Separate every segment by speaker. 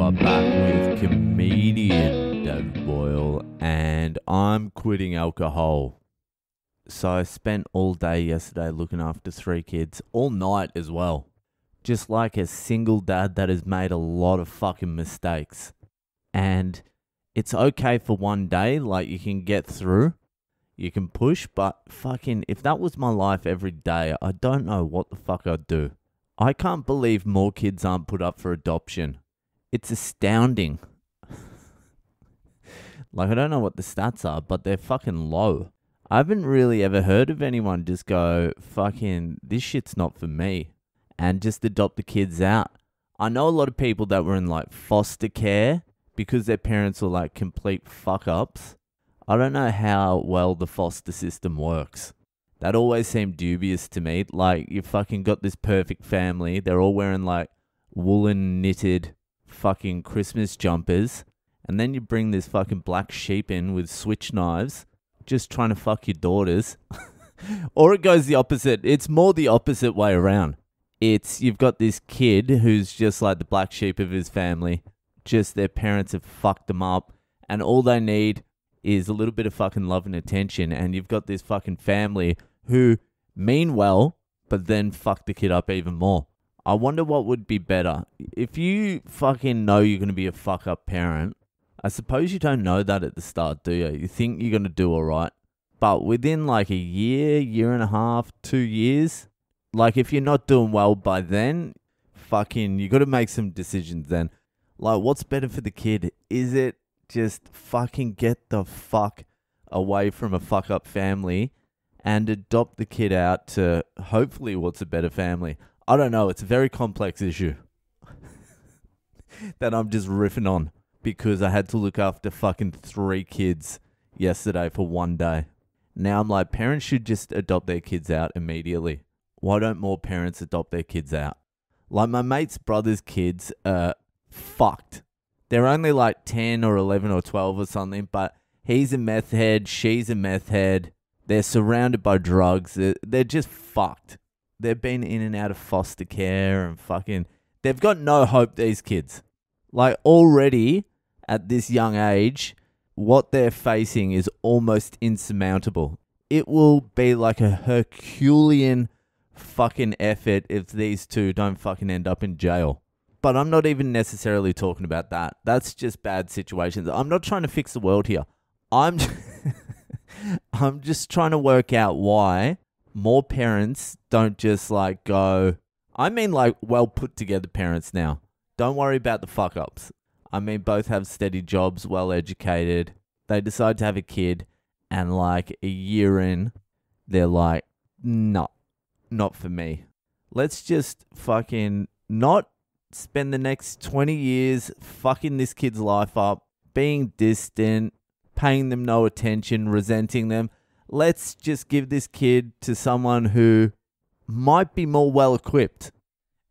Speaker 1: are back with comedian David Boyle, and I'm quitting alcohol. So I spent all day yesterday looking after 3 kids, all night as well. Just like a single dad that has made a lot of fucking mistakes. And it's okay for one day, like you can get through, you can push, but fucking if that was my life every day, I don't know what the fuck I'd do. I can't believe more kids aren't put up for adoption. It's astounding. Like, I don't know what the stats are, but they're fucking low. I haven't really ever heard of anyone just go, fucking, this shit's not for me, and just adopt the kids out. I know a lot of people that were in, like, foster care because their parents were, like, complete fuck-ups. I don't know how well the foster system works. That always seemed dubious to me. Like, you fucking got this perfect family. They're all wearing, like, woolen knitted fucking Christmas jumpers. And then you bring this fucking black sheep in with switch knives, just trying to fuck your daughters. Or it goes the opposite. It's more the opposite way around. It's, you've got this kid who's just like the black sheep of his family. Just their parents have fucked them up. And all they need is a little bit of fucking love and attention. And you've got this fucking family who mean well, but then fuck the kid up even more. I wonder what would be better. If you fucking know you're going to be a fuck up parent, I suppose you don't know that at the start, do you? You think you're going to do all right. But within like a year, year and a half, 2 years, like if you're not doing well by then, fucking, you got to make some decisions then. Like, what's better for the kid? Is it just fucking get the fuck away from a fuck up family and adopt the kid out to hopefully what's a better family? I don't know. It's a very complex issue that I'm just riffing on because I had to look after fucking 3 kids yesterday for one day. Now I'm like, parents should just adopt their kids out immediately. Why don't more parents adopt their kids out? Like, my mate's brother's kids are fucked. They're only like 10 or 11 or 12 or something, but he's a meth head, she's a meth head. They're surrounded by drugs. They're just fucked. They've been in and out of foster care and fucking... They've got no hope, these kids. Like, already at this young age, what they're facing is almost insurmountable. It will be like a Herculean fucking effort if these two don't fucking end up in jail. But I'm not even necessarily talking about that. That's just bad situations. I'm not trying to fix the world here. I'm just trying to work out why more parents don't just like go... I mean like well put together parents now. Don't worry about the fuck ups. I mean both have steady jobs, well educated. They decide to have a kid and like a year in, they're like, no, not for me. Let's just fucking not spend the next 20 years fucking this kid's life up, being distant, paying them no attention, resenting them. Let's just give this kid to someone who might be more well equipped.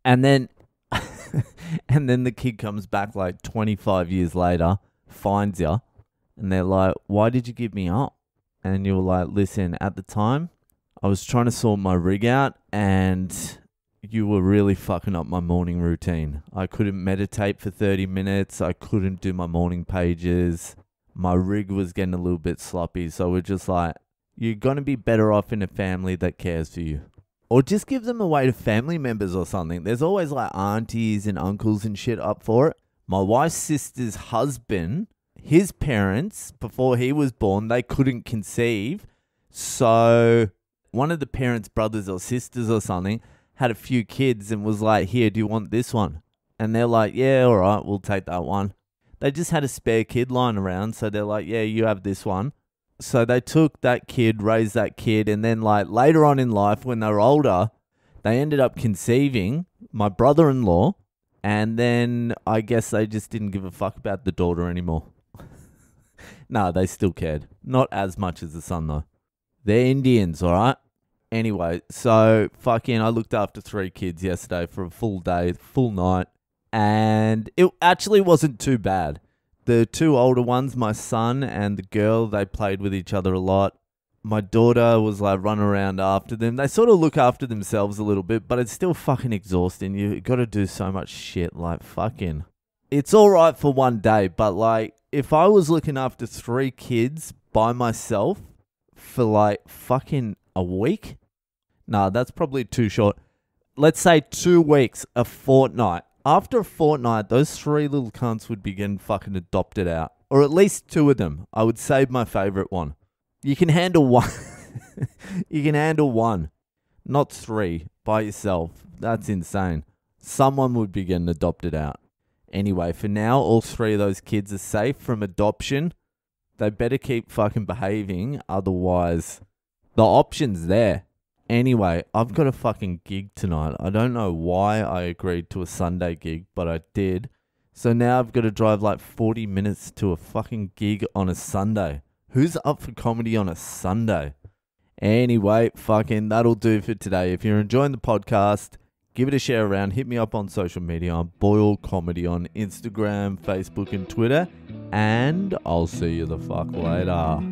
Speaker 1: And then and then the kid comes back like 25 years later, finds you, and they're like, why did you give me up? And you're like, listen, at the time, I was trying to sort my rig out and you were really fucking up my morning routine. I couldn't meditate for 30 minutes. I couldn't do my morning pages. My rig was getting a little bit sloppy. So we're just like, you're going to be better off in a family that cares for you. Or just give them away to family members or something. There's always like aunties and uncles and shit up for it. My wife's sister's husband, his parents, before he was born, they couldn't conceive. So one of the parents' brothers or sisters or something had a few kids and was like, here, do you want this one? And they're like, yeah, all right, we'll take that one. They just had a spare kid lying around. So they're like, yeah, you have this one. So they took that kid, raised that kid, and then like later on in life when they were older, they ended up conceiving my brother-in-law, and then I guess they just didn't give a fuck about the daughter anymore. No, they still cared. Not as much as the son though. They're Indians, all right? Anyway, so fucking I looked after 3 kids yesterday for a full day, full night, and it actually wasn't too bad. The 2 older ones, my son and the girl, they played with each other a lot. My daughter was like running around after them. They sort of look after themselves a little bit, but it's still fucking exhausting. You got to do so much shit, like fucking it's all right for one day, but like if I was looking after 3 kids by myself for like fucking a week, nah, that's probably too short. Let's say 2 weeks, a fortnight. After a fortnight, those 3 little cunts would be getting fucking adopted out. Or at least 2 of them. I would save my favorite one. You can handle one. You can handle one. Not 3 by yourself. That's insane. Someone would be getting adopted out. Anyway, for now, all 3 of those kids are safe from adoption. They better keep fucking behaving. Otherwise, the option's there. Anyway, I've got a fucking gig tonight. I don't know why I agreed to a Sunday gig, but I did. So now I've got to drive like 40 minutes to a fucking gig on a Sunday. Who's up for comedy on a Sunday? Anyway, fucking that'll do for today. If you're enjoying the podcast, give it a share around. Hit me up on social media. I'm Boyle Comedy on Instagram, Facebook, and Twitter. And I'll see you the fuck later.